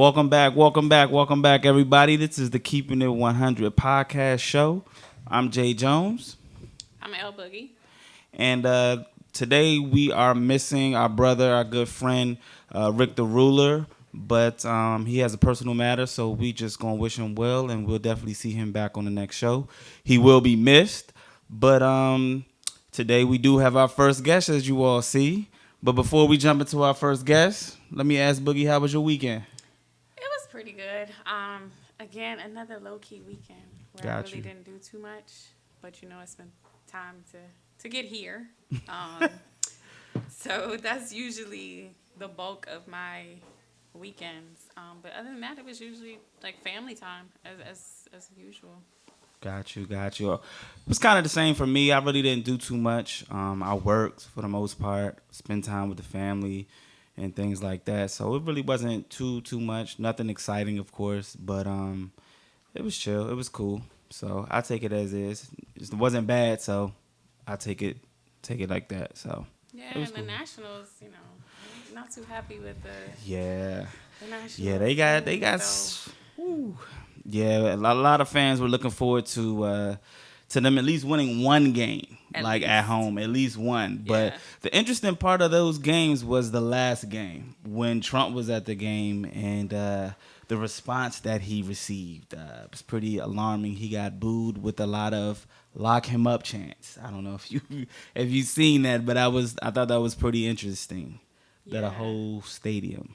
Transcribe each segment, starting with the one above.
welcome back, everybody. This is the Keepin It 100 podcast show. I'm Jay Jones, I'm L Boogie. and today we are missing our brother, our good friend, Rick the Ruler, but he has a personal matter, so we just gonna wish him well, and we'll definitely see him back on the next show. He will be missed, but today we do have our first guest, as you all see. But before we jump into our first guest, let me ask Boogie, how was your weekend? It was pretty good. Again, another low key weekend where I Got really you. didn't do too much, but it's been time to get here. Um, so that's usually the bulk of my weekends. But other than that, it was usually like family time as usual. Got you. It was kind of the same for me. I really didn't do too much. I worked for the most part, spend time with the family and things like that. So it really wasn't too much. Nothing exciting, of course, but it was chill. It was cool. So I take it as is. It wasn't bad, so I take it like that. So Yeah, it was and the cool. Nationals, not too happy with Yeah, the yeah. Nationals They got. team. So Whew. Yeah, a lot of fans were looking forward to them at least winning one game, at like at least, home, at least one. But yeah, the interesting part of those games was the last game when Trump was at the game and the response that he received was pretty alarming. He got booed with a lot of "lock him up" chants. I don't know if you if you've seen that, but I thought that was pretty interesting. That a yeah. whole stadium.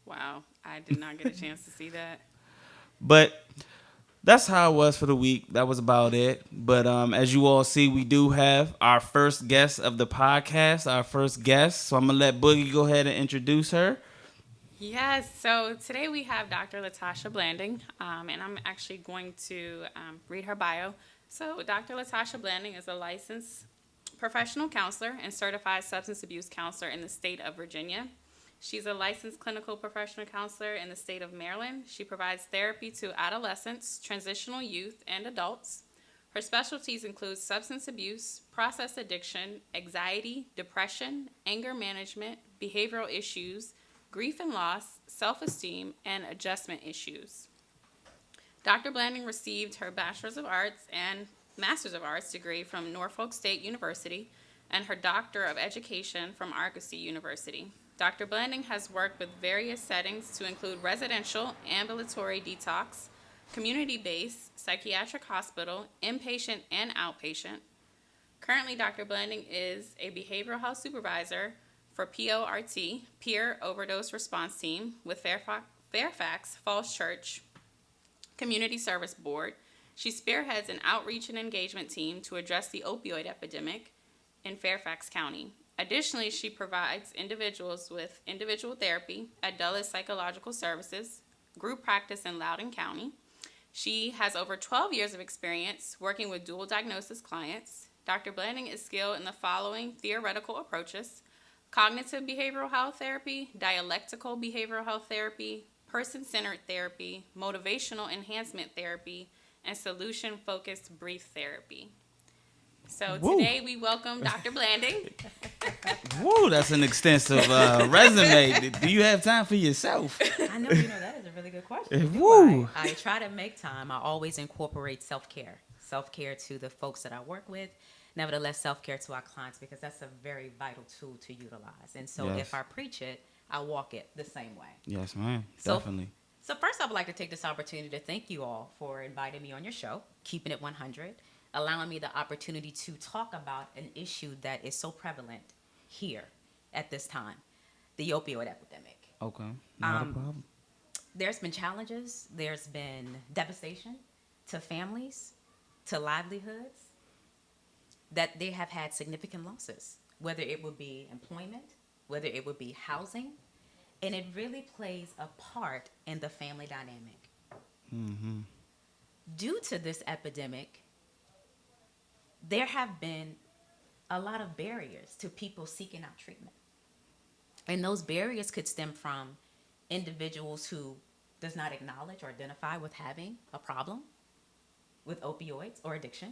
Wow, I did not get a chance to see that. But that's how it was for the week. That was about it. But as you all see, we do have our first guest of the podcast, our first guest. So I'm going to let Boogie go ahead and introduce her. Yes, so today we have Dr. Latasha Blanding, and I'm actually going to read her bio. So, Dr. Latasha Blanding is a licensed professional counselor and certified substance abuse counselor in the state of Virginia. She's a licensed clinical professional counselor in the state of Maryland. She provides therapy to adolescents, transitional youth, and adults. Her specialties include substance abuse, process addiction, anxiety, depression, anger management, behavioral issues, grief and loss, self-esteem, and adjustment issues. Dr. Blanding received her Bachelor's of Arts and Master's of Arts degree from Norfolk State University and her Doctor of Education from Argosy University. Dr. Blanding has worked with various settings to include residential, ambulatory detox, community-based, psychiatric hospital, inpatient, and outpatient. Currently, Dr. Blanding is a behavioral health supervisor for PORT, Peer Overdose Response Team, with Fairfax Falls Church Community Service Board. She spearheads an outreach and engagement team to address the opioid epidemic in Fairfax County. Additionally, she provides individuals with individual therapy at Dulles Psychological Services, group practice in Loudoun County. She has over 12 years of experience working with dual diagnosis clients. Dr. Blanding is skilled in the following theoretical approaches: cognitive behavioral health therapy, dialectical behavioral health therapy, person-centered therapy, motivational enhancement therapy, and solution-focused brief therapy. So Woo. today we welcome Dr. Blanding. Woo, that's an extensive resume. Do you have time for yourself? I know, that is a really good question. Do Woo. I try to make time. I always incorporate self-care. Self-care to the folks that I work with. Nevertheless, self-care to our clients, because that's a very vital tool to utilize. And so Yes. if I preach it, I walk it the same way. Yes, ma'am. So- Definitely. So first, I would like to take this opportunity to thank you all for inviting me on your show, Keeping It 100, allowing me the opportunity to talk about an issue that is so prevalent here at this time, the opioid epidemic. Okay. Not a problem. There's been challenges. There's been devastation to families, to livelihoods, that they have had significant losses, whether it would be employment, whether it would be housing, and it really plays a part in the family dynamic. Mm-hmm. Due to this epidemic, there have been a lot of barriers to people seeking out treatment. And those barriers could stem from individuals who does not acknowledge or identify with having a problem with opioids or addiction.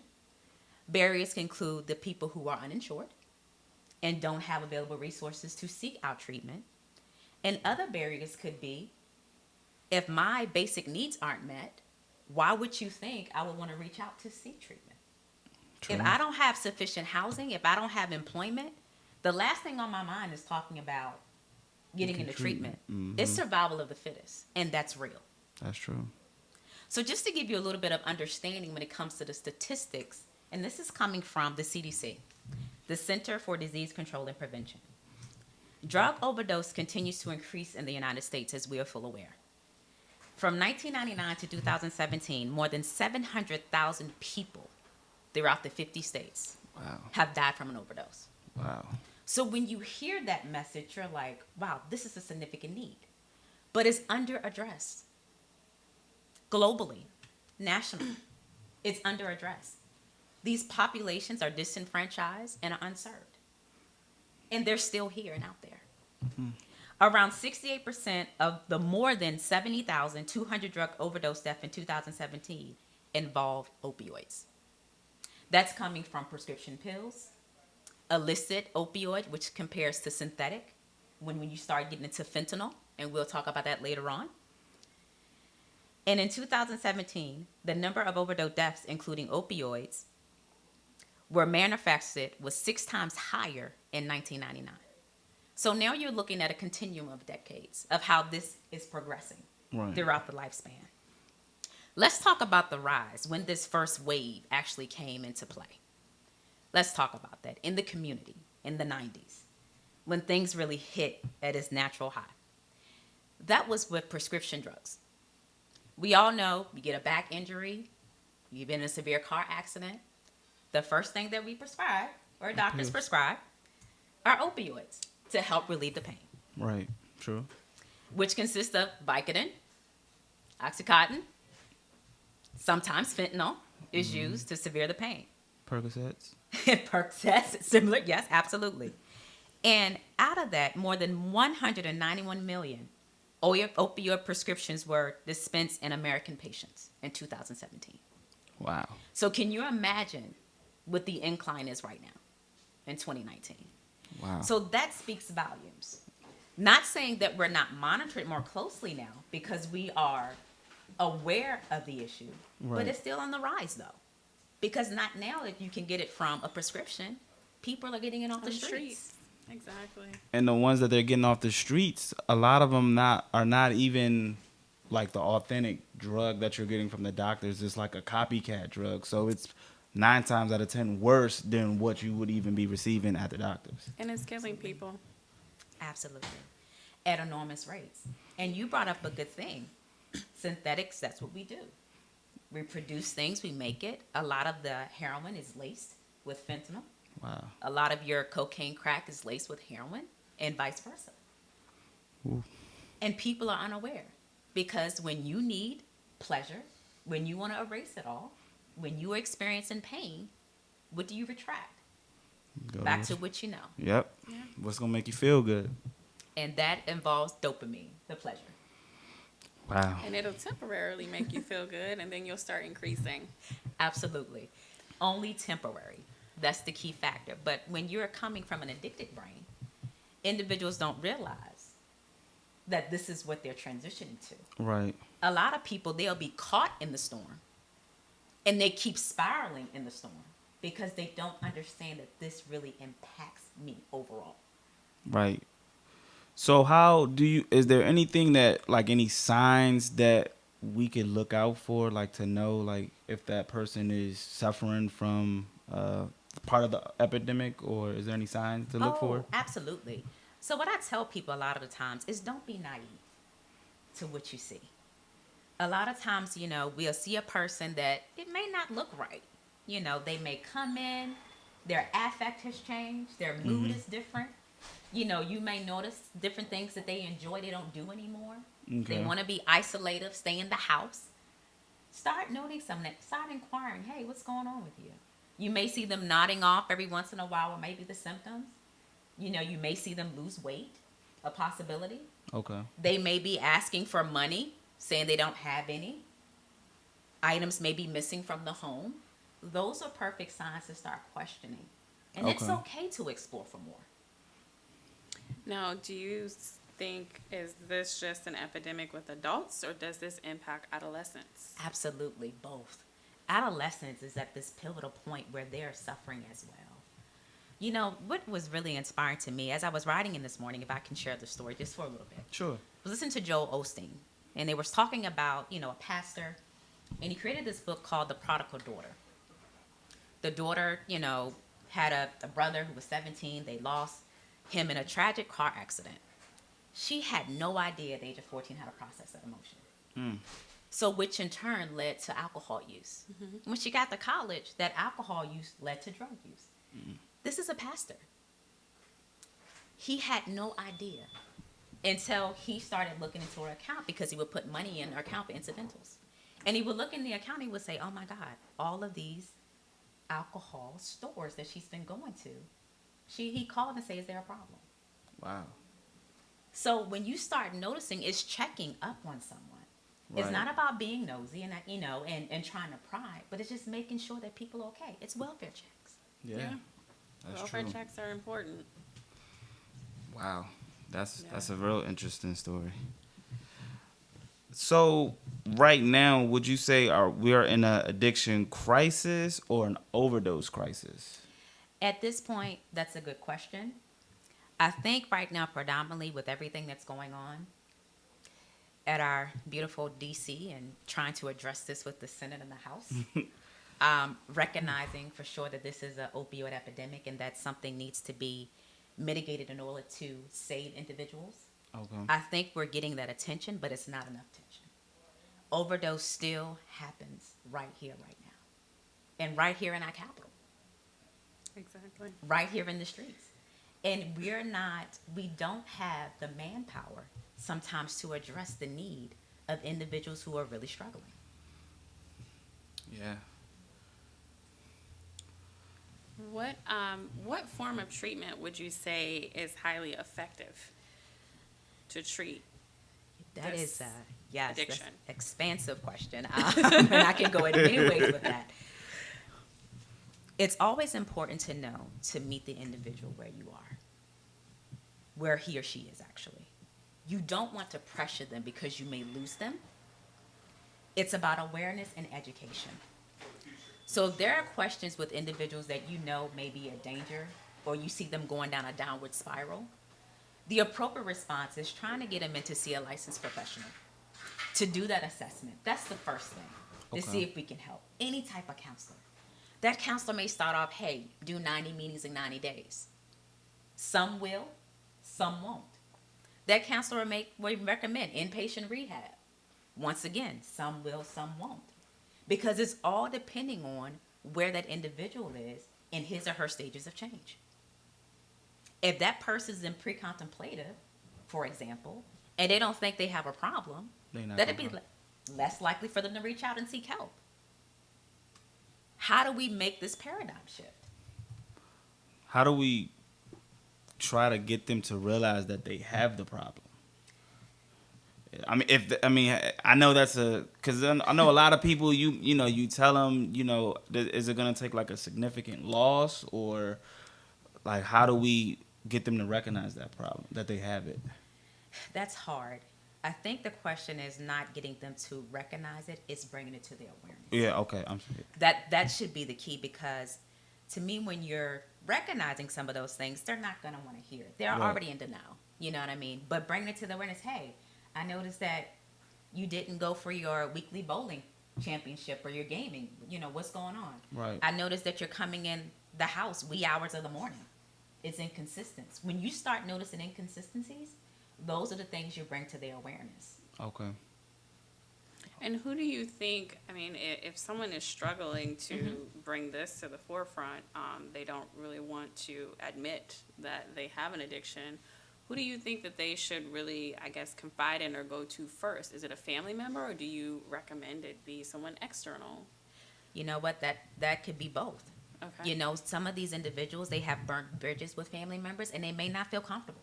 Barriers can include the people who are uninsured and don't have available resources to seek out treatment. And other barriers could be If my basic needs aren't met, why would you think I would want to reach out to seek treatment? If True. I don't have sufficient housing, if I don't have employment, the last thing on my mind is talking about getting into treatment. It's survival of the fittest, and that's real. That's true. So, just to give you a little bit of understanding when it comes to the statistics, and this is coming from the CDC, the Center for Disease Control and Prevention. Drug overdose continues to increase in the United States, as we are full aware. From 1999 to 2017, more than 700,000 people throughout the 50 states Wow. have died from an overdose. Wow. So when you hear that message, you're like, wow, this is a significant need. But it's under addressed. Globally, nationally, it's under addressed. These populations are disenfranchised and are unserved. And they're still here and out there. Around 68% of the more than 70,200 drug overdose deaths in 2017 involved opioids. That's coming from prescription pills, illicit opioid, which compares to synthetic, when you start getting into fentanyl, and we'll talk about that later on. And in 2017, the number of overdose deaths, including opioids, were manufactured was 6 times higher in 1999. So now you're looking at a continuum of decades of how this is progressing throughout the lifespan. Let's talk about the rise when this first wave actually came into play. Let's talk about that in the community in the 90s when things really hit at its natural high. That was with prescription drugs. We all know you get a back injury, you've been in a severe car accident. The first thing that we prescribe, or doctors prescribe, are opioids to help relieve the pain. Right. True. Which consists of Vicodin, Oxycontin, sometimes fentanyl is used to severe the pain. Percocets. Percocets, similar, yes, absolutely. And out of that, more than 191 million opioid prescriptions were dispensed in American patients in 2017. Wow. So can you imagine what the incline is right now in 2019? Wow. So that speaks volumes. Not saying that we're not monitoring more closely now because we are aware of the issue, but it's still on the rise though. Because not now that you can get it from a prescription, people are getting it off the streets. Exactly. And the ones that they're getting off the streets, a lot of them are not even like the authentic drug that you're getting from the doctors. It's like a copycat drug. So it's 9 times out of 10 worse than what you would even be receiving at the doctors. And it's killing people. Absolutely. At enormous rates. And you brought up a good thing. Synthetics, that's what we do. We produce things, we make it. A lot of the heroin is laced with fentanyl. Wow. A lot of your cocaine crack is laced with heroin and vice versa. Ooh. And people are unaware because when you need pleasure, when you want to erase it all, when you are experiencing pain, what do you retract? Back to what you know. Yep. Yeah. What's going to make you feel good? And that involves dopamine, the pleasure. Wow. And it'll temporarily make you feel good, and then you'll start increasing. Absolutely. Only temporary. That's the key factor. But when you're coming from an addicted brain, individuals don't realize that this is what they're transitioning to. Right. A lot of people, they'll be caught in the storm, and they keep spiraling in the storm because they don't understand that this really impacts me overall. Right. So is there anything that, like any signs that we could look out for, like to know like if that person is suffering from part of the epidemic, or is there any signs to look for? Absolutely. So what I tell people a lot of the times is don't be naive to what you see. A lot of times, we'll see a person that it may not look right. They may come in, their affect has changed, their mood is different. You may notice different things that they enjoy, they don't do anymore. Okay. They want to be isolative, stay in the house. Start noting something. Start inquiring, hey, what's going on with you? You may see them nodding off every once in a while with maybe the symptoms. You may see them lose weight, a possibility. Okay. They may be asking for money, saying they don't have any. Items may be missing from the home. Those are perfect signs to start questioning. And it's okay to explore for more. Now, do you think, is this just an epidemic with adults, or does this impact adolescents? Absolutely, both. Adolescence is at this pivotal point where they're suffering as well. You know, what was really inspiring to me as I was writing in this morning, if I can share the story just for a little bit, Sure. was listening to Joel Osteen, and they were talking about, a pastor, and he created this book called The Prodigal Daughter. The daughter, had a brother who was 17. They lost him in a tragic car accident. She had no idea at the age of 14 how to process that emotion. Mm. So, which in turn led to alcohol use. When she got to college, that alcohol use led to drug use. This is a pastor. He had no idea until he started looking into her account, because he would put money in her account for incidentals. And he would look in the account and he would say, oh my God, all of these alcohol stores that she's been going to. He called and said, is there a problem? Wow. So when you start noticing, it's checking up on someone. Right. It's not about being nosy and trying to pry, but it's just making sure that people are okay. It's welfare checks. Yeah. That's Welfare true. checks are important. Wow. That's Yeah. that's a real interesting story. So right now, would you say we are in an addiction crisis or an overdose crisis? At this point, that's a good question. I think right now, predominantly with everything that's going on at our beautiful DC and trying to address this with the Senate and the House, recognizing for sure that this is an opioid epidemic and that something needs to be mitigated in order to save individuals. Okay. I think we're getting that attention, but it's not enough attention. Overdose still happens right here, right now, and right here in our capital, Exactly. right here in the streets. And we don't have the manpower sometimes to address the need of individuals who are really struggling. Yeah. What form of treatment would you say is highly effective to treat? That This is, yes, addiction. that's an expansive question. And I can go in many ways with that. It's always important to meet the individual where you are, where he or she is actually. You don't want to pressure them because you may lose them. It's about awareness and education. So if there are questions with individuals that may be a danger, or you see them going down a downward spiral, the appropriate response is trying to get them in to see a licensed professional to do that assessment. That's the first thing, to see if we can help. Any type of counselor. That counselor may start off, hey, do 90 meetings in 90 days. Some will, some won't. That counselor will recommend inpatient rehab. Once again, some will, some won't. Because it's all depending on where that individual is in his or her stages of change. If that person's in pre-contemplative, for example, and they don't think they have a problem, that'd be less likely for them to reach out and seek help. How do we make this paradigm shift? How do we try to get them to realize that they have the problem? I know that's because I know a lot of people. You tell them, is it gonna take like a significant loss, or like how do we get them to recognize that problem, that they have it? That's hard. I think the question is not getting them to recognize it; it's bringing it to their awareness. Yeah. Okay. I'm sorry. That should be the key, because to me, when you're recognizing some of those things, they're not gonna want to hear it. They're already in denial. You know what I mean? But bringing it to the awareness, hey, I noticed that you didn't go for your weekly bowling championship or your gaming. What's going on? Right. I noticed that you're coming in the house wee hours of the morning. It's inconsistent. When you start noticing inconsistencies, those are the things you bring to their awareness. Okay. And who do you think, if someone is struggling to bring this to the forefront, they don't really want to admit that they have an addiction, who do you think that they should really, confide in or go to first? Is it a family member, or do you recommend it be someone external? You know what? That could be both. Okay. Some of these individuals, they have burnt bridges with family members, and they may not feel comfortable.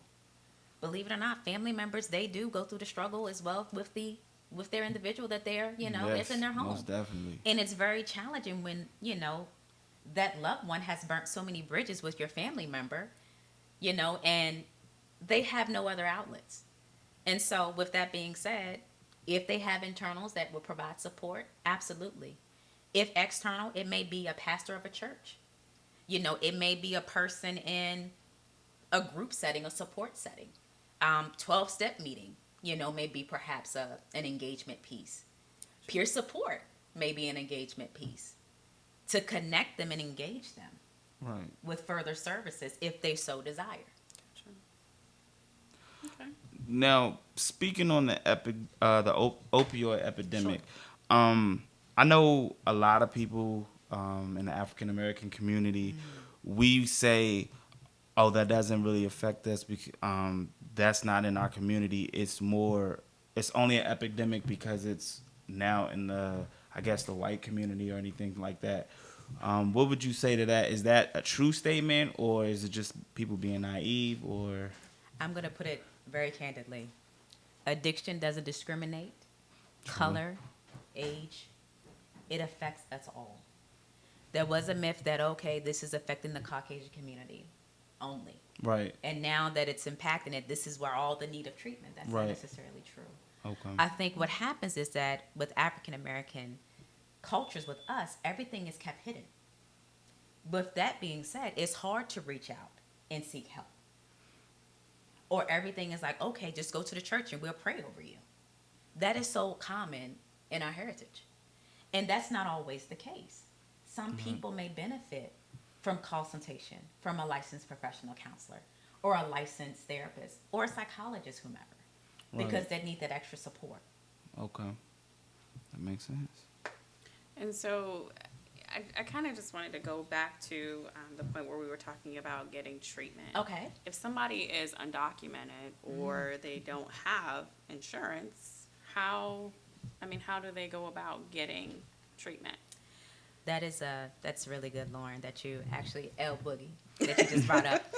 Believe it or not, family members, they do go through the struggle as well with their individual that they're, it's in their home. Most definitely. And it's very challenging when, that loved one has burnt so many bridges with your family member, and they have no other outlets. And so, with that being said, if they have internals that will provide support, absolutely. If external, it may be a pastor of a church. It may be a person in a group setting, a support setting. 12-step meeting, may be perhaps an engagement piece. Peer support may be an engagement piece to connect them and engage them Right. with further services if they so desire. Okay. Now, speaking on the opioid Sure. epidemic, um, I know a lot of people in the African American community. We say, "Oh, that doesn't really affect us because that's not in our community. It's only an epidemic because it's now in I guess, the white community or anything like that." What would you say to that? Is that a true statement, or is it just people being naive, or? I'm going to put it very candidly. Addiction doesn't discriminate, True. color, age. It affects us all. There was a myth that, okay, this is affecting the Caucasian community only. Right. And now that it's impacting it, this is where all the need of treatment. That's Right. not necessarily true. Okay. I think what happens is that with African American cultures, with us, everything is kept hidden. With that being said, it's hard to reach out and seek help. Or everything is like, okay, just go to the church and we'll pray over you. That is so common in our heritage. And that's not always the case. Some people may benefit from consultation from a licensed professional counselor or a licensed therapist or a psychologist, whomever, because they need that extra support. Okay. That makes sense. And so I kind of just wanted to go back to the point where we were talking about getting treatment. Okay. If somebody is undocumented or they don't have insurance, how do they go about getting treatment? That's really good, Lauren, that you actually Boogie that you just brought up.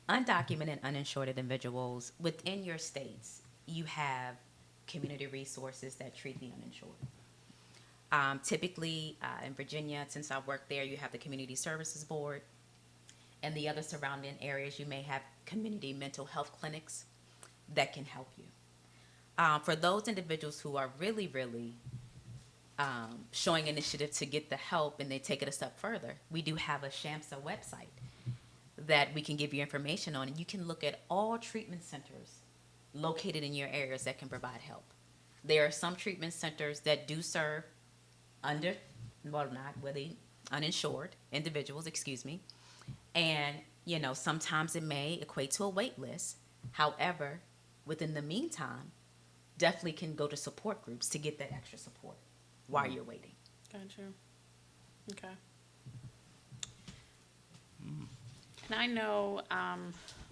Undocumented, uninsured individuals within your states, you have community resources that treat the uninsured. Typically, in Virginia, since I work there, you have the Community Services Board. And the other surrounding areas, you may have community mental health clinics that can help you. For those individuals who are really, really showing initiative to get the help and they take it a step further, we do have a SHAMSA website that we can give you information on. And you can look at all treatment centers located in your areas that can provide help. There are some treatment centers that do serve uninsured individuals, and sometimes it may equate to a wait list. However, within the meantime, definitely can go to support groups to get that extra support while you're waiting. Gotcha. Okay. And I know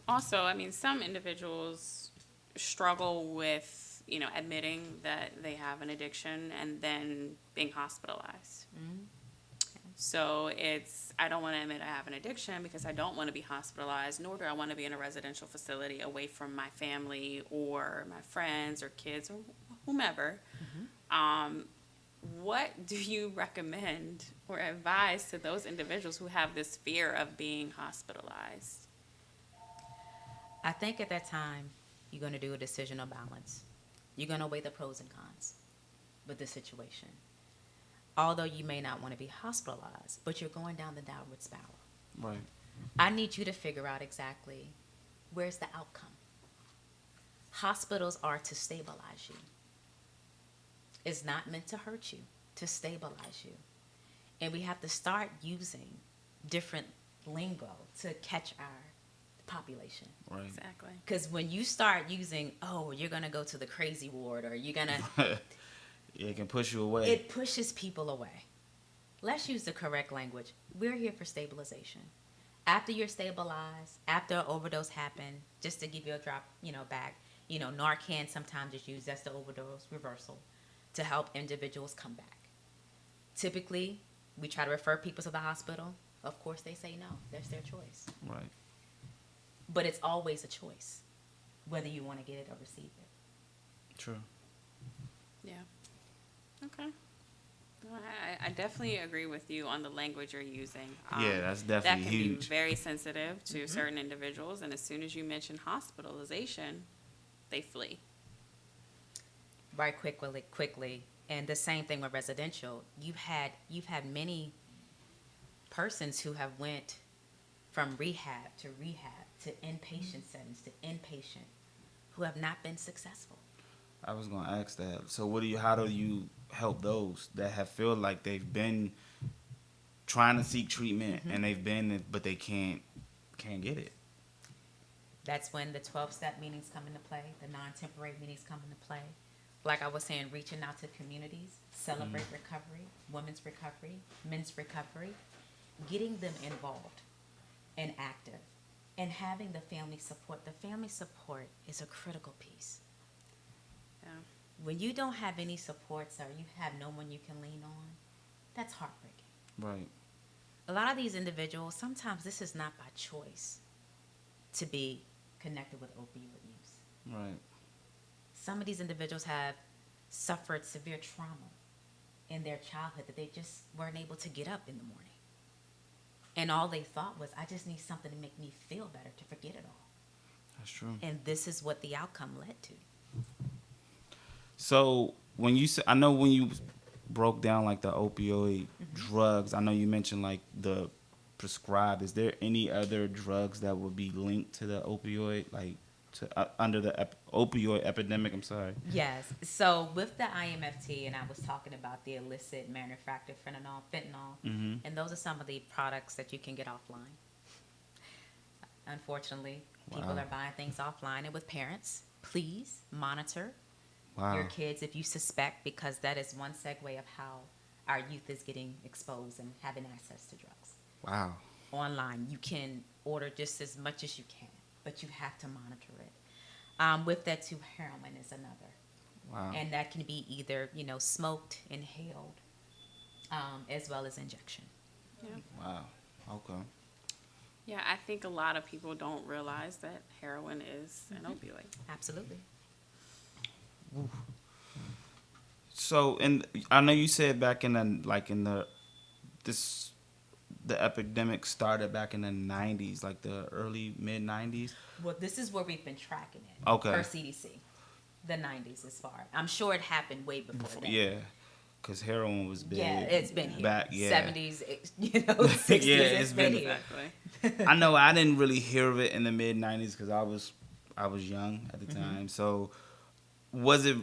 also, some individuals struggle with, admitting that they have an addiction and then being hospitalized. Mm-hmm. So I don't want to admit I have an addiction because I don't want to be hospitalized, nor do I want to be in a residential facility away from my family or my friends or kids or whomever. Mm-hmm. What do you recommend or advise to those individuals who have this fear of being hospitalized? I think at that time, you're going to do a decision of balance. You're going to weigh the pros and cons with the situation. Although you may not want to be hospitalized, but you're going down the downward spiral. Right. I need you to figure out exactly where's the outcome. Hospitals are to stabilize you. It's not meant to hurt you, to stabilize you. And we have to start using different lingo to catch our population. Right. Exactly. Because when you start using, you're going to go to the crazy ward or you're going to... It can push you away. It pushes people away. Let's use the correct language. We're here for stabilization. After you're stabilized, after an overdose happened, just to give you a drop, back, Narcan sometimes is used as the overdose reversal to help individuals come back. Typically, we try to refer people to the hospital. Of course, they say no. That's their choice. Right. But it's always a choice, whether you want to get it or receive it. True. Yeah. Okay. I definitely agree with you on the language you're using. Yeah, that's That definitely can be huge. very sensitive to certain individuals, and as soon as you mention hospitalization, they flee. Right, quickly. And the same thing with residential. You've had many persons who have went from rehab to inpatient settings to inpatient who have not been successful. I was gonna ask that. So, how do you help those that have feel like they've been trying to seek treatment and they've been, but they can't get it? That's when the 12-step meetings come into play, the non-temporary meetings come into play. Like I was saying, reaching out to communities, celebrate recovery, women's recovery, men's recovery, getting them involved and active, and having the family support. The family support is a critical piece. Yeah. When you don't have any supports or you have no one you can lean on, that's heartbreaking. Right. A lot of these individuals, sometimes this is not by choice to be connected with opioid use. Right. Some of these individuals have suffered severe trauma in their childhood that they just weren't able to get up in the morning. And all they thought was, I just need something to make me feel better, to forget it all. That's true. And this is what the outcome led to. So when you I know when you broke down like the opioid drugs, I know you mentioned like the prescribed. Is there any other drugs that would be linked to the opioid, like to under the opioid epidemic? I'm sorry. Yes. So with the IMFT, and I was talking about the illicit manufactured fentanyl, and those are some of the products that you can get offline. Unfortunately, people Wow. are buying things offline, and with parents, please monitor Wow. your kids if you suspect, because that is one segue of how our youth is getting exposed and having access to drugs. Wow. Online, you can order just as much as you can, but you have to monitor it. With that too, heroin is another. Wow. And that can be either, smoked, inhaled, as well as injection. Yeah. Wow. Okay. Yeah, I think a lot of people don't realize that heroin is an opioid. Absolutely. So, and I know you said back in the epidemic started back in the 90s, like the early mid 90s. Well, this is where we've been tracking it. Okay. Per CDC. The 90s is far. I'm sure it happened way before that. Yeah, because heroin was big. Yeah, it's been here. Back, yeah. 70s, 60s, Yeah, it's been here. Exactly. I know I didn't really hear of it in the mid 90s because I was young at the time. So, was it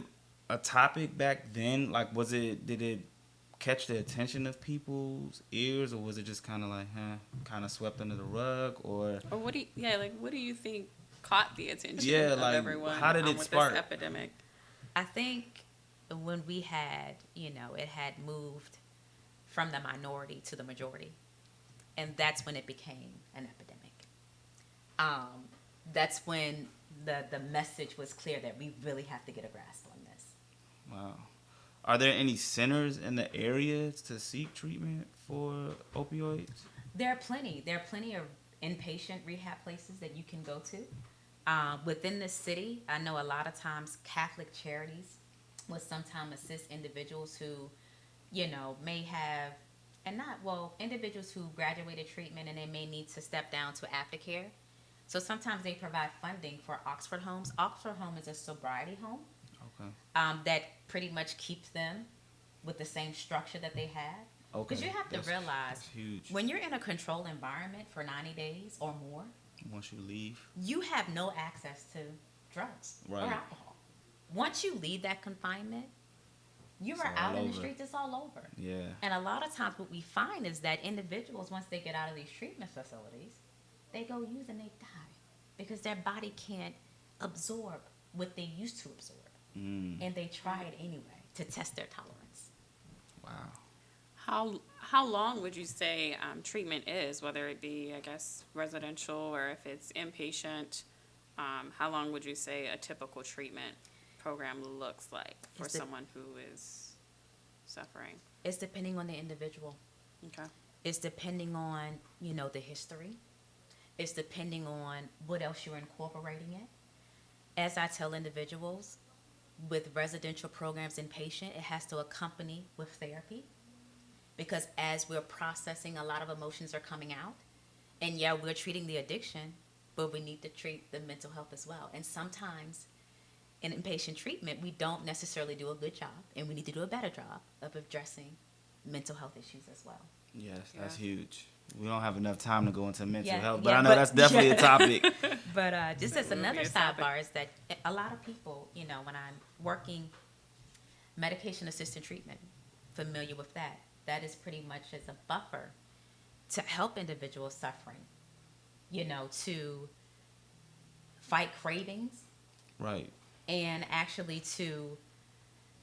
a topic back then? Like, did it catch the attention of people's ears, or was it just kind of like, kind of swept under the rug, or? Or what do you think caught the attention Yeah, of like, everyone how did it with spark? this epidemic? I think when we had, it had moved from the minority to the majority. And that's when it became an epidemic. That's when the message was clear that we really have to get a grasp on this. Wow. Are there any centers in the area to seek treatment for opioids? There are plenty. There are plenty of inpatient rehab places that you can go to. Within the city, I know a lot of times Catholic charities will sometimes assist individuals who, may have, individuals who graduated treatment and they may need to step down to aftercare. So sometimes they provide funding for Oxford Homes. Oxford Home is a sobriety home. Okay. That pretty much keeps them with the same structure that they had. Okay. Because you have to realize, that's huge. when you're in a controlled environment for 90 days or more, Once you leave. you have no access to drugs Right. or alcohol. Once you leave that confinement, you It's are all out in the over. streets, it's all over. Yeah. And a lot of times what we find is that individuals, once they get out of these treatment facilities, they go use and they die because their body can't absorb what they used to absorb. And they try it anyway to test their tolerance. Wow. How long would you say treatment is, whether it be, I guess, residential or if it's inpatient? How long would you say a typical treatment program looks like for someone who is suffering? It's depending on the individual. Okay. It's depending on, the history. It's depending on what else you're incorporating in. As I tell individuals, with residential programs inpatient, it has to accompany with therapy. because as we're processing, a lot of emotions are coming out. And yeah, we're treating the addiction, but we need to treat the mental health as well. And sometimes in inpatient treatment, we don't necessarily do a good job, and we need to do a better job of addressing mental health issues as well. Yes, that's Yeah. huge. We don't have enough time to go into mental Yeah, health, but yeah, I know that's definitely a topic. But just as That will be another a topic. sidebar is that a lot of people, when I'm working medication assisted treatment, familiar with that, that is pretty much as a buffer to help individuals suffering, to fight cravings Right. and actually to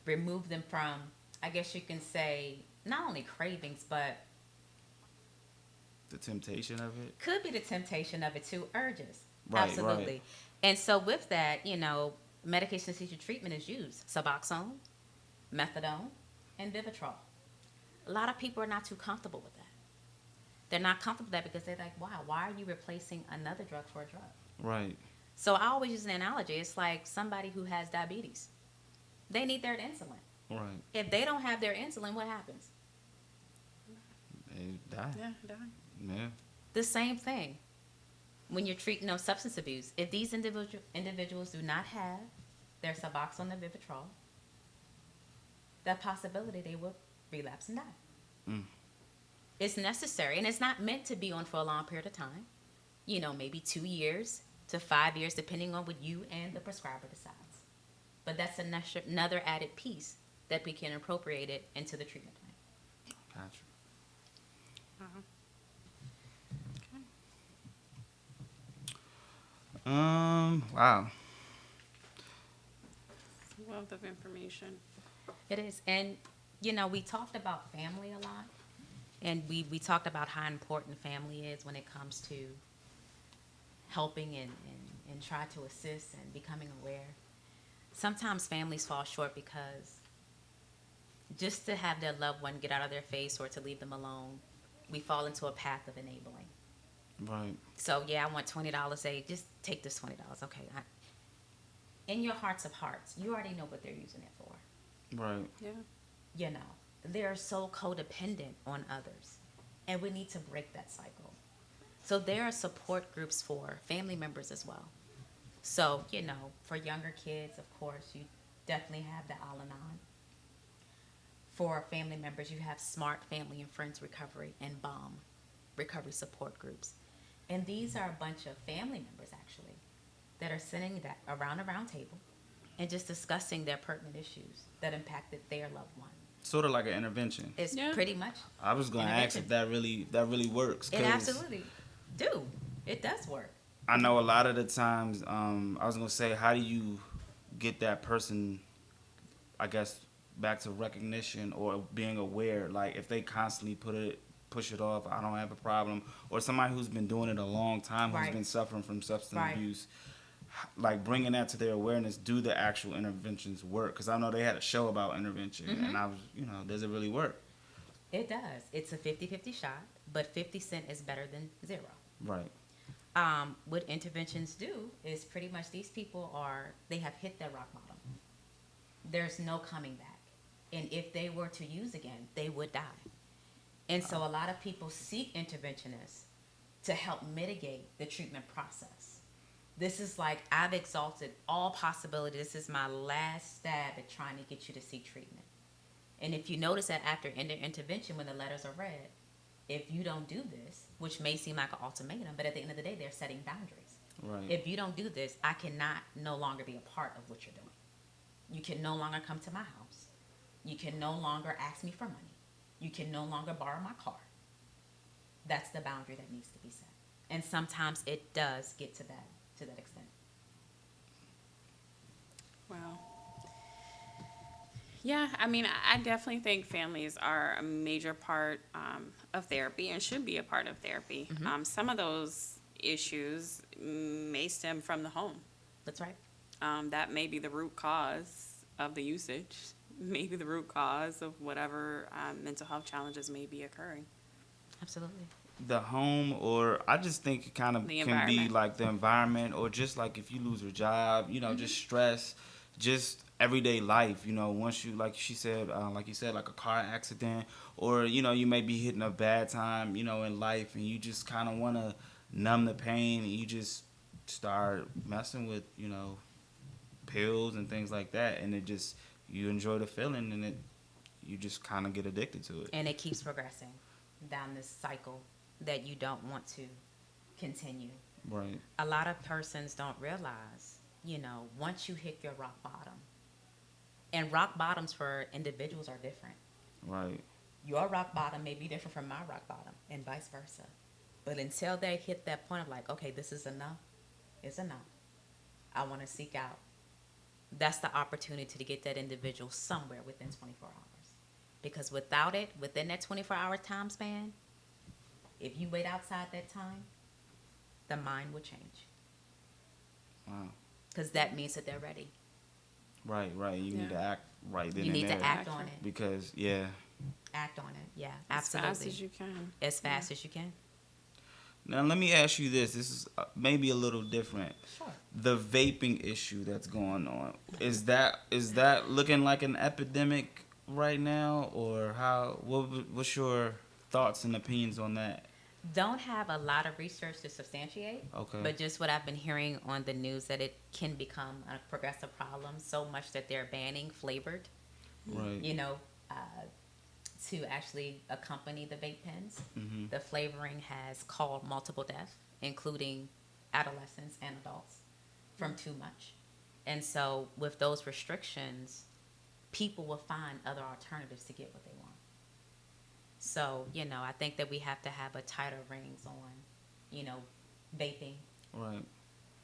remove them from, I guess you can say, not only cravings, but The temptation of it. could be the temptation of it too, urges. Right, Absolutely. right. And so with that, medication assisted treatment is used. Suboxone, methadone, and Vivitrol. A lot of people are not too comfortable with that. They're not comfortable with that because they're like, wow, why are you replacing another drug for a drug? Right. So I always use an analogy. It's like somebody who has diabetes. They need their insulin. Right. If they don't have their insulin, what happens? They die. Yeah, done. Yeah. The same thing when you're treating substance abuse. If these individuals do not have their Suboxone and Vivitrol, that possibility they will relapse and die. Mm. It's necessary, and it's not meant to be on for a long period of time. Maybe 2 years to 5 years, depending on what you and the prescriber decides. But that's another added piece that we can appropriate it into the treatment plan. Gotcha. Uh-huh. Wow. Wealth of information. It is. And, we talked about family a lot. And we talked about how important family is when it comes to helping and try to assist and becoming aware. Sometimes families fall short because just to have their loved one get out of their face or to leave them alone, we fall into a path of enabling. Right. So, yeah, I want $20. Say, just take this $20. Okay. In your hearts of hearts, you already know what they're using it for. Right. Yeah. They're so codependent on others, and we need to break that cycle. So there are support groups for family members as well. So, for younger kids, of course, you definitely have the Al-Anon. For family members, you have Smart Family and Friends Recovery and BOMB recovery support groups. And these are a bunch of family members, actually, that are sitting around a round table and just discussing their pertinent issues that impacted their loved one. Sort of like an intervention. It's Yeah. pretty much. I was going to ask if that really works. It 'Cause absolutely do. It does work. I know a lot of the times, I was going to say, how do you get that person, I guess, back to recognition or being aware? Like, if they constantly push it off, I don't have a problem. Or somebody who's been doing it a long time, who's Right. been suffering from substance Right. abuse, like bringing that to their awareness, do the actual interventions work? Because I know they had a show about intervention, and I was, does it really work? It does. It's a 50-50 shot, but 50 cent is better than zero. Right. What interventions do is pretty much these people they have hit their rock bottom. There's no coming back. And if they were to use again, they would die. And so a lot of people seek interventionists to help mitigate the treatment process. This is like, I've exhausted all possibility. This is my last stab at trying to get you to seek treatment. And if you notice that after intervention, when the letters are read, if you don't do this, which may seem like an ultimatum, but at the end of the day, they're setting boundaries. Right. If you don't do this, I cannot no longer be a part of what you're doing. You can no longer come to my house. You can no longer ask me for money. You can no longer borrow my car. That's the boundary that needs to be set. And sometimes it does get to that extent. Wow. Yeah, I mean, I definitely think families are a major part of therapy and should be a part of therapy. Some of those issues may stem from the home. That's right. That may be the root cause of the usage, maybe the root cause of whatever mental health challenges may be occurring. Absolutely. The home, or I just think it kind of The can be environment. like the environment, or just like if you lose your job, just stress, just everyday life. Once you, like she said, like you said, like a car accident, or you may be hitting a bad time, in life, and you just kind of want to numb the pain, and you just start messing with, pills and things like that, and it just you enjoy the feeling, and you just kind of get addicted to it. And it keeps progressing down this cycle that you don't want to continue. Right. A lot of persons don't realize, once you hit your rock bottom, and rock bottoms for individuals are different. Right. Your rock bottom may be different from my rock bottom, and vice versa. But until they hit that point of like, okay, this is enough, it's enough. I want to seek out. That's the opportunity to get that individual somewhere within 24 hours. Because without it, within that 24-hour time span, if you wait outside that time, the mind will change. Wow. Because that means that they're ready. Right. You need to act right then You and need there. to act on it. Because, Act on it. Yeah, absolutely. As fast as you can. As fast as you can. Now, let me ask you this. This is maybe a little different. Sure. The vaping issue that's going on, is that looking like an epidemic right now, or what's your thoughts and opinions on that? Don't have a lot of research to substantiate. Okay. But just what I've been hearing on the news, that it can become a progressive problem so much that they're banning flavored, Right. To actually accompany the vape pens. Mm-hmm. The flavoring has caused multiple deaths, including adolescents and adults, from too much. And so with those restrictions, people will find other alternatives to get what they want. So, I think that we have to have a tighter reins on, vaping. Right.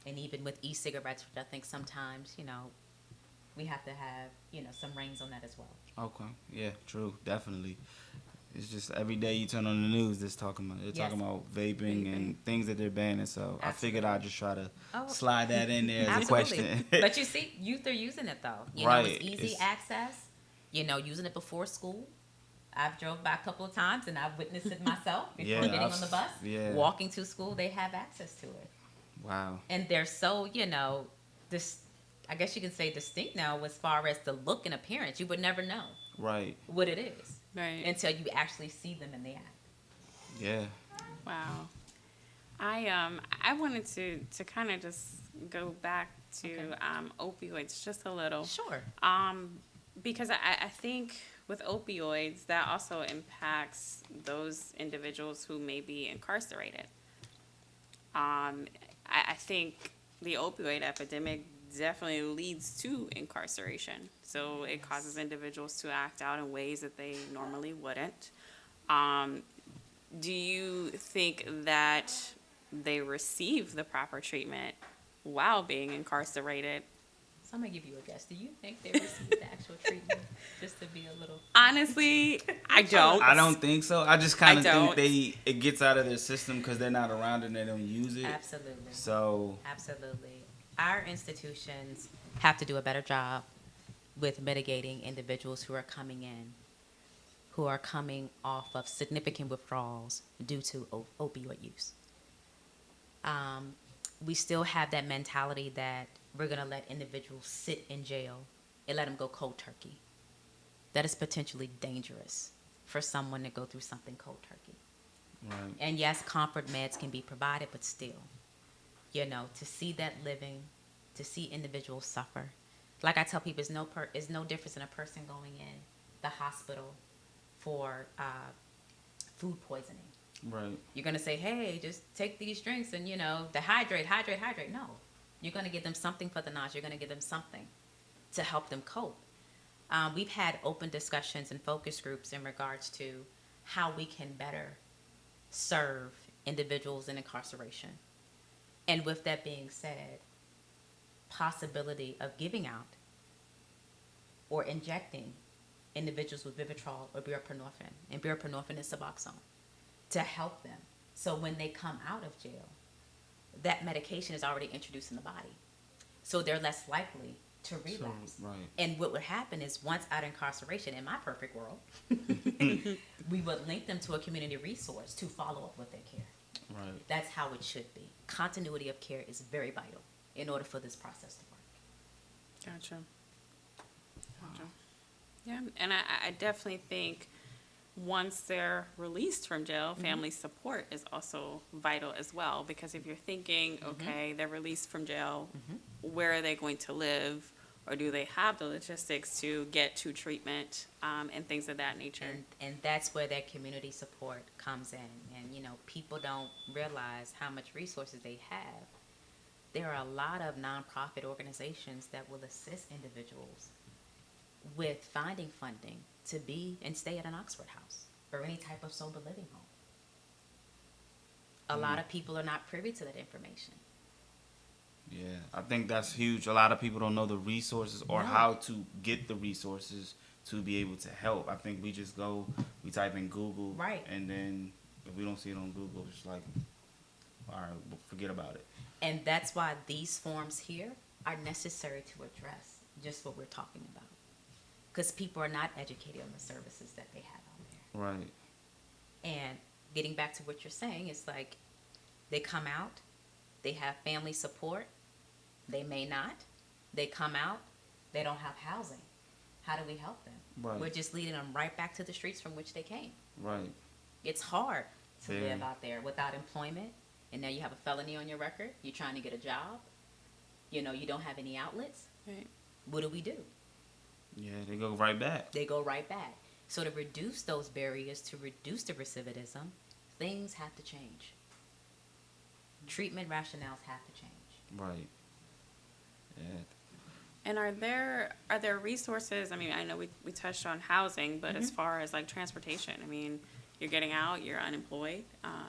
And even with e-cigarettes, which I think sometimes, we have to have, some reins on that as well. Okay. Yeah. True. Definitely. It's just every day you turn on the news, they're talking about vaping and things that they're banning. So I figured I'd just try to slide that in there as a question. But you see, youth are using it though. It's easy access. Using it before school. I've drove by a couple of times and I've witnessed it myself before getting on the bus. Yeah. Walking to school, they have access to it. Wow. And they're so, this, I guess you can say distinct now as far as the look and appearance. You would never know what it is until you actually see them in the act. Yeah. Wow. I wanted to kind of just go back to opioids just a little. Sure. Because I think with opioids, that also impacts those individuals who may be incarcerated. I think the opioid epidemic definitely leads to incarceration. So it causes individuals to act out in ways that they normally wouldn't. Do you think that they receive the proper treatment while being incarcerated? So I'm going to give you a guess. Do you think they receive the actual treatment? Just to be a little... Honestly, I don't. I don't think so. I just kind of think it gets out of their system because they're not around and they don't use it. Absolutely. So... Absolutely. Our institutions have to do a better job with mitigating individuals who are coming in, who are coming off of significant withdrawals due to opioid use. We still have that mentality that we're going to let individuals sit in jail and let them go cold turkey. That is potentially dangerous for someone to go through something cold turkey. Right. And yes, comfort meds can be provided, but still, to see that living, to see individuals suffer. Like I tell people, it's no difference in a person going in the hospital for food poisoning. Right. You're going to say, hey, just take these drinks and, to hydrate. No. You're going to give them something for the nausea. You're going to give them something to help them cope. We've had open discussions and focus groups in regards to how we can better serve individuals in incarceration. And with that being said, possibility of giving out or injecting individuals with Vivitrol or buprenorphine, and buprenorphine is Suboxone, to help them. So when they come out of jail, that medication is already introduced in the body. So they're less likely to relapse. Right. And what would happen is once out of incarceration, in my perfect world, we would link them to a community resource to follow up with their care. Right. That's how it should be. Continuity of care is very vital in order for this process to work. Gotcha. Yeah, and I definitely think once they're released from jail, family support is also vital as well. Because if you're thinking, okay, they're released from jail, where are they going to live? Or do they have the logistics to get to treatment and things of that nature? And that's where that community support comes in. And, you know, people don't realize how much resources they have. There are a lot of nonprofit organizations that will assist individuals with finding funding to be and stay at an Oxford house or any type of sober living home. A lot of people are not privy to that information. Yeah, I think that's huge. A lot of people don't know the resources or No. how to get the resources to be able to help. I think we just go, we type in Google, Right. and then if we don't see it on Google, it's like, all right, well, forget about it. And that's why these forms here are necessary to address just what we're talking about. Because people are not educated on the services that they have out there. Right. And getting back to what you're saying, it's like they come out, they have family support, they may not. They come out, they don't have housing. How do we help them? Right. We're just leading them right back to the streets from which they came. Right. It's hard to Very. live out there without employment, and now you have a felony on your record. You're trying to get a job. You know, you don't have any outlets. Right. What do we do? Yeah, they go right back. They go right back. So to reduce those barriers, to reduce the recidivism, things have to change. Treatment rationales have to change. Right. Yeah. And are there resources? I mean, I know we touched on housing, but as far as like transportation, I mean, you're getting out, you're unemployed,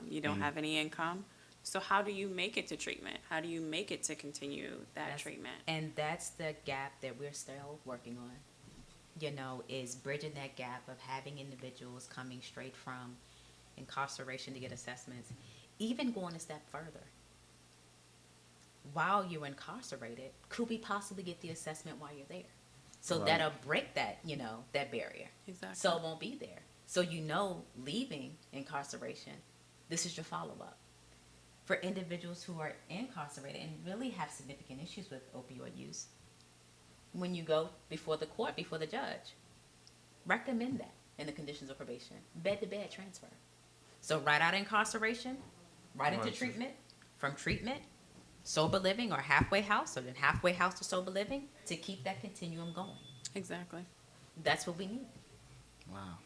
you don't have any income. So how do you make it to treatment? How do you make it to continue that treatment? And that's the gap that we're still working on. You know, is bridging that gap of having individuals coming straight from incarceration to get assessments, even going a step further. While you're incarcerated, could we possibly get the assessment while you're there? So Right. that'll break that, you know, that barrier. Exactly. So it won't be there. So you know, leaving incarceration, this is your follow-up. For individuals who are incarcerated and really have significant issues with opioid use, when you go before the court, before the judge, recommend that in the conditions of probation. Bed-to-bed transfer. So right out of incarceration, right into Right. treatment, from treatment, sober living or halfway house, or then halfway house to sober living, to keep that continuum going. Exactly. That's what we need. Wow.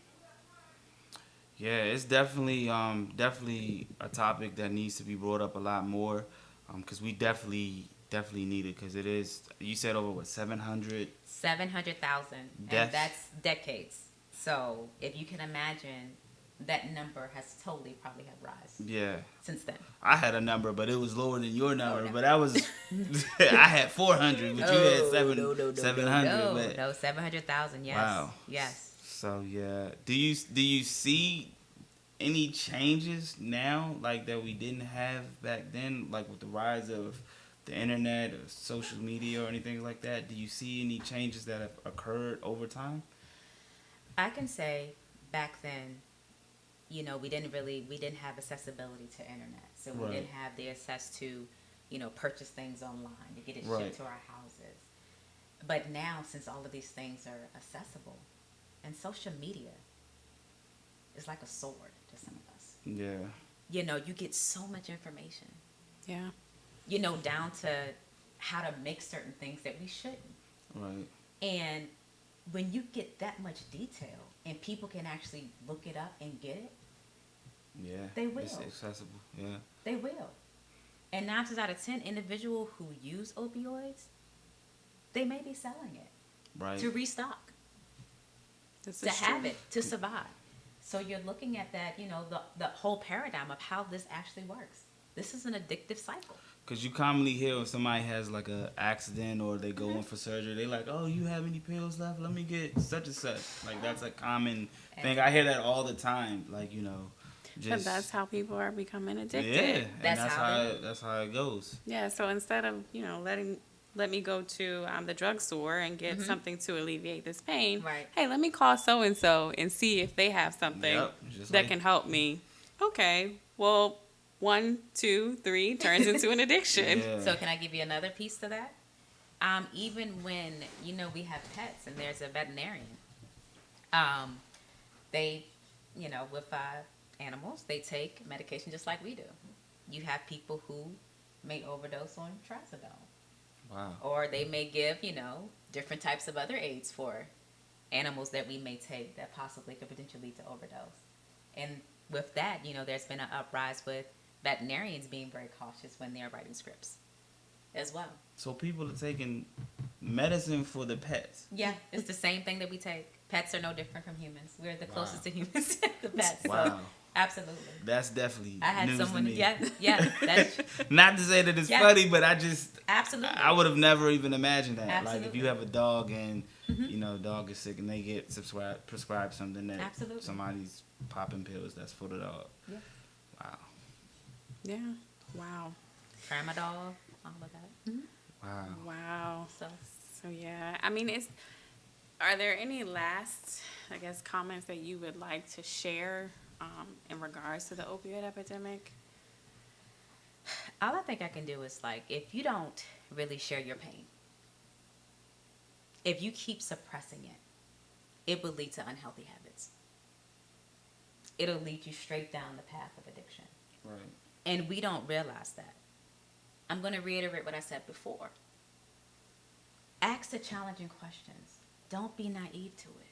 Yeah, it's definitely a topic that needs to be brought up a lot more, because we definitely need it, because it is, you said over what, 700? 700,000, and Deaths. that's decades. So if you can imagine, that number has totally probably have rise Yeah. since then. I had a number, but it was lower than your number. no. But that was, I had 400, but you had 700. No, 700,000. Yes. Wow. Yes. So yeah, do you see any changes now, like that we didn't have back then, like with the rise of the internet or social media or anything like that? Do you see any changes that have occurred over time? I can say back then, you know, we didn't have accessibility to internet, so we Right. didn't have the access to, you know, purchase things online to get it Right. shipped to our houses. But now, since all of these things are accessible, and social media is like a sword to some of us. Yeah. You know, you get so much information. Yeah. You know, down to how to make certain things that we shouldn't. Right. And when you get that much detail and people can actually look it up and get it, Yeah. They will. It's accessible. Yeah. they will. And 9 times out of 10, individuals who use opioids, they may be selling it Right. to restock, This to is have true. it, to survive. So you're looking at that, you know, the whole paradigm of how this actually works. This is an addictive cycle. Because you commonly hear if somebody has like a accident or they go in for surgery, they like, oh, you have any pills left? Let me get such and such. Like, that's a common thing. I hear that all the time. Like, you know, just. And that's how people are becoming addicted. Yeah, and That's that's how how they- that's how it goes. Yeah, so instead of, let me go to the drugstore and get something to alleviate this pain. Right. Hey, let me call so-and-so and see if they have something Yep, just that like- can help me. Okay, well, 1, 2, 3 turns into an addiction. Yeah. So can I give you another piece to that? Even when we have pets and there's a veterinarian, they, with animals, they take medication just like we do. You have people who may overdose on trazodone, Wow. or they may give different types of other aids for animals that we may take that possibly could potentially lead to overdose. And with that, there's been an uprise with veterinarians being very cautious when they're writing scripts as well. So people are taking medicine for the pets. Yeah, it's the same thing that we take. Pets are no different from humans. We're the closest Wow. to humans the pets. Wow. So, absolutely. That's definitely I had news someone, to me. yeah, that's Not to say that it's Yeah. funny, but I absolutely. would have never even imagined that. Like if Absolutely. you have a dog and dog is sick and they get prescribed something that Absolutely. somebody's popping pills that's for the dog. Yeah. Wow. Yeah. Wow. Tramadol, all of that. Wow. Wow. So, So yeah, I mean, are there any last, I guess, comments that you would like to share in regards to the opioid epidemic? all I think I can do is if you don't really share your pain, if you keep suppressing it, it will lead to unhealthy habits. It'll lead you straight down the path of addiction. Right. And we don't realize that. I'm going to reiterate what I said before. Ask the challenging questions. Don't be naive to it.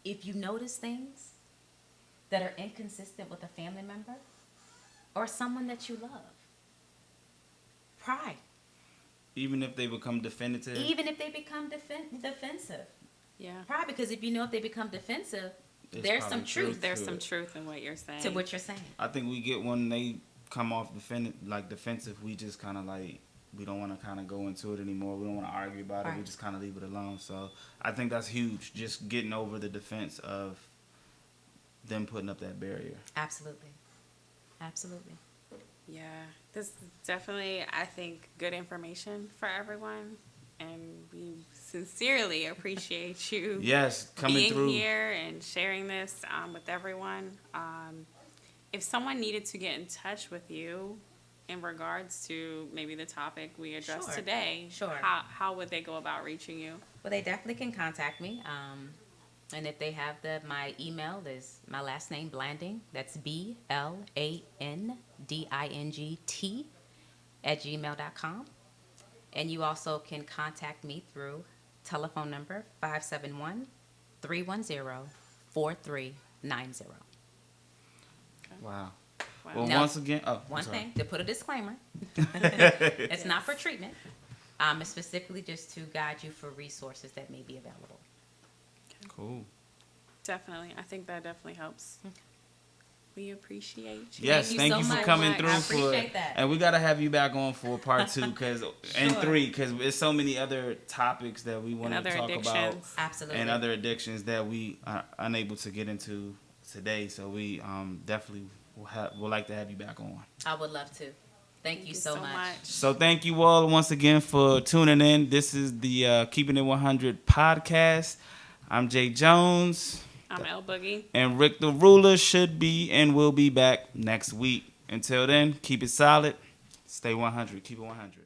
If you notice things that are inconsistent with a family member or someone that you love, pry. Even if they become definitive. Even if they become defensive. Yeah. Pry, because if they become defensive, It's there's probably some truth There's to some it. truth in what you're saying. to what you're saying. I think we get when they come off defensive, we just kind of we don't want to kind of go into it anymore. We don't want to argue about it. We Right. just kind of leave it alone. So I think that's huge. Just getting over the defense of them putting up that barrier. Absolutely. Absolutely. Yeah, this is definitely, I think, good information for everyone, and we sincerely appreciate you Yes, coming being through. here and sharing this with everyone. If someone needed to get in touch with you in regards to maybe the topic we addressed Sure. today, Sure. how would they go about reaching you? Well, they definitely can contact me. And if they have my email is my last name, Blanding. That's BLANDINGT @gmail.com. And you also can contact me through telephone number 571-310-4390. Wow. Wow. Well, Now, once again, One sorry. thing, to put a disclaimer, it's not for treatment. It's specifically just to guide you for resources that may be available. Cool. Definitely. I think that definitely helps. We appreciate you. Yes, you thank so you for much. coming I through appreciate that. and we gotta have you back on for part 2 and Sure. 3 because there's so many other topics that we And want to other talk about addictions. Absolutely. and other addictions that we are unable to get into today. So we definitely will like to have you back on. I would love to. Thank you so much. So thank you all once again for tuning in. This is the Keeping It 100 podcast. I'm Jay Jones. I'm El Boogie. And Rick the Ruler should be and will be back next week. Until then, keep it solid. Stay 100. Keep it 100.